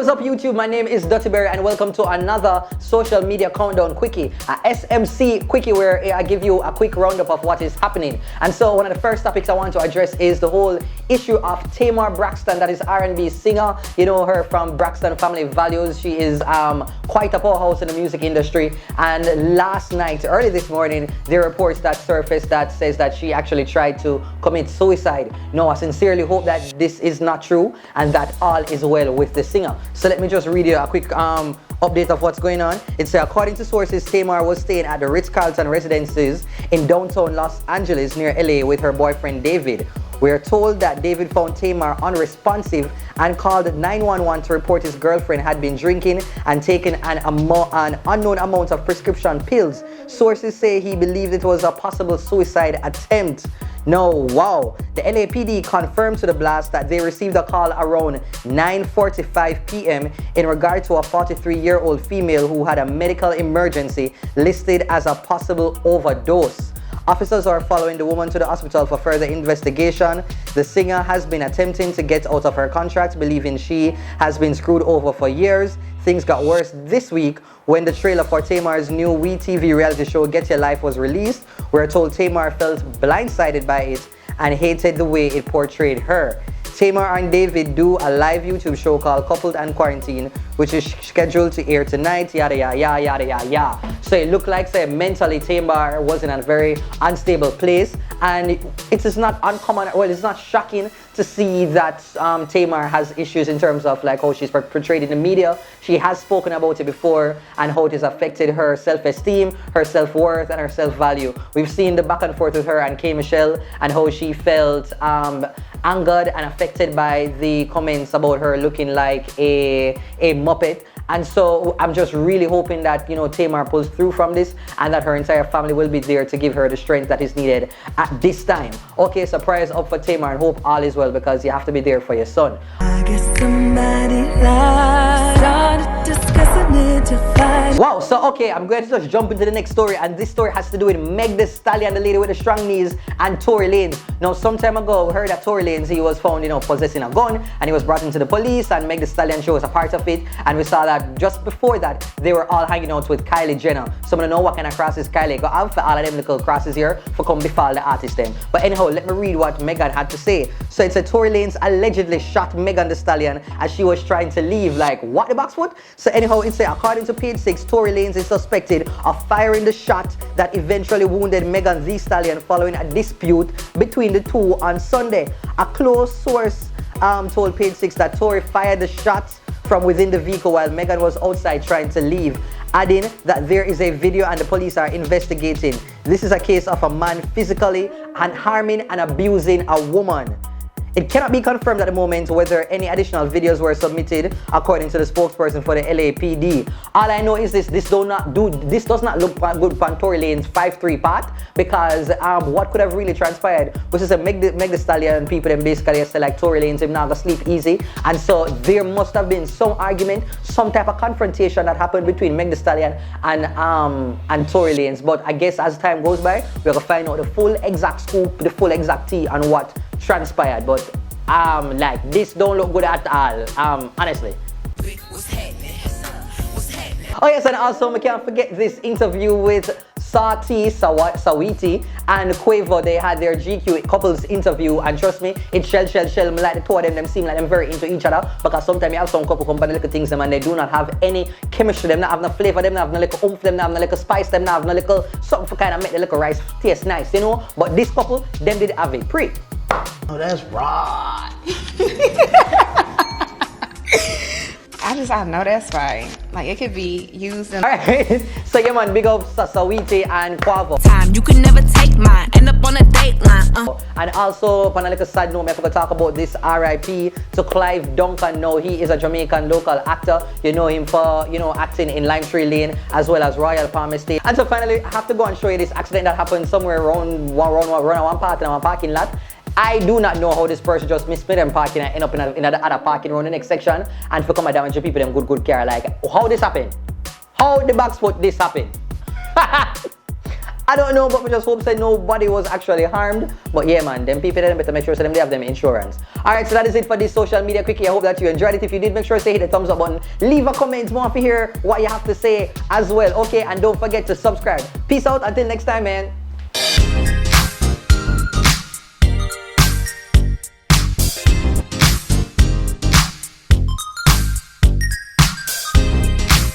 What's up YouTube? My name is Duttyberry and welcome to another social media countdown quickie, a SMC quickie where I give you a quick roundup of what is happening. And so one of the first topics I want to address is the whole issue of Tamar Braxton, that is R&B singer. You know her from Braxton Family Values. She is quite a powerhouse in the music industry. And last night, early this morning, there are reports that surfaced that says that she actually tried to commit suicide. No, I sincerely hope that this is not true and that all is well with the singer. So let me just read you a quick update of what's going on. It says, according to sources, Tamar was staying at the Ritz-Carlton residences in downtown Los Angeles near LA with her boyfriend David. We are told that David found Tamar unresponsive and called 911 to report his girlfriend had been drinking and taking an unknown amount of prescription pills. Sources say he believed it was a possible suicide attempt. No, wow. The LAPD confirmed to the blast that they received a call around 9:45 p.m. in regard to a 43-year-old female who had a medical emergency listed as a possible overdose. Officers are following the woman to the hospital for further investigation. The singer has been attempting to get out of her contract, believing she has been screwed over for years. Things got worse this week when the trailer for Tamar's new WeTV reality show Get Your Life was released. We're told Tamar felt blindsided by it and hated the way it portrayed her. Tamar and David do a live YouTube show called Coupled and Quarantine, which is scheduled to air tonight, yada yada yada yada yada yada. So it looked like, say, mentally Tamar was in a very unstable place, and it is not uncommon, well, it's not shocking to see that Tamar has issues in terms of like how she's portrayed in the media. She has spoken about it before and how it has affected her self-esteem, her self-worth, and her self-value. We've seen the back and forth with her and K. Michelle and how she felt angered and affected by the comments about her looking like a Muppet. And so I'm just really hoping that, you know, Tamar pulls through from this and that her entire family will be there to give her the strength that is needed at this time. Okay, so prayers up for Tamar and hope all is well, because you have to be there for your son. I guess somebody wow, so okay, I'm going to just jump into the next story, and this story has to do with Meg the Stallion, the lady with the strong knees, and Torey Lanez. Now, some time ago, we heard that Torey Lanez, he was found, you know, possessing a gun, and he was brought into the police, and Meg the Stallion show was a part of it, and we saw that just before that, they were all hanging out with Kylie Jenner. Some of you know what kind of crosses Kylie got out for all of them little crosses here for come befall the artist them. But anyhow, let me read what Megan had to say. So it said Torey Lanez allegedly shot Megan the Stallion as she was trying to leave. Like, what the boxfoot? So anyhow, it said, according to page 6, Torey Lanez is suspected of firing the shot that eventually wounded Megan the Stallion following a dispute between the two on Sunday. A close source told page 6 that Torey fired the shots from within the vehicle while Megan was outside trying to leave, adding that there is a video and the police are investigating. This is a case of a man physically harming and abusing a woman. It cannot be confirmed at the moment whether any additional videos were submitted, according to the spokesperson for the LAPD. All I know is this does not look good for Torey Lanez 5'3" part, because what could have really transpired was just a Meg the Stallion people them basically say like Torey Lanez him not gonna sleep easy, and so there must have been some argument, some type of confrontation that happened between Meg the Stallion and Torey Lanez. But I guess as time goes by, we're gonna find out the full exact scoop, the full exact tea on what transpired. But like this don't look good at all, honestly. Oh yes, and also we can't forget this interview with Saweetie and Quavo. They had their GQ couples interview, and trust me, it shell me like the two of them seem like them very into each other, because sometimes you have some couple company little things them and they do not have any chemistry, them not have no flavor, them not have no little oomph, them not have no little spice, them not have no little something for kind of make the little rice taste nice, you know. But this couple, them did have it pre. Oh, that's right. I know that's right. Like, it could be used in... Alright, so yeah man, big up Saweetie and Quavo. Time you can never take mine, end up on a dateline. And also, on a little side note, I forgot to talk about this RIP to Clive Duncan. Now, he is a Jamaican local actor. You know him for, you know, acting in Lime Tree Lane as well as Royal Palm Estate. And so finally, I have to go and show you this accident that happened somewhere around one part in one parking lot. I do not know how this person just missed me them parking and end up in the other parking around the next section and for come and damage people them good car. Like, how this happened? How the box foot this happened? I don't know, but we just hope that nobody was actually harmed. But yeah, man, them people then better make sure they have them insurance. Alright, so that is it for this social media quickie. I hope that you enjoyed it. If you did, make sure to hit the thumbs up button. Leave a comment more to hear what you have to say as well. Okay, and don't forget to subscribe. Peace out until next time, man.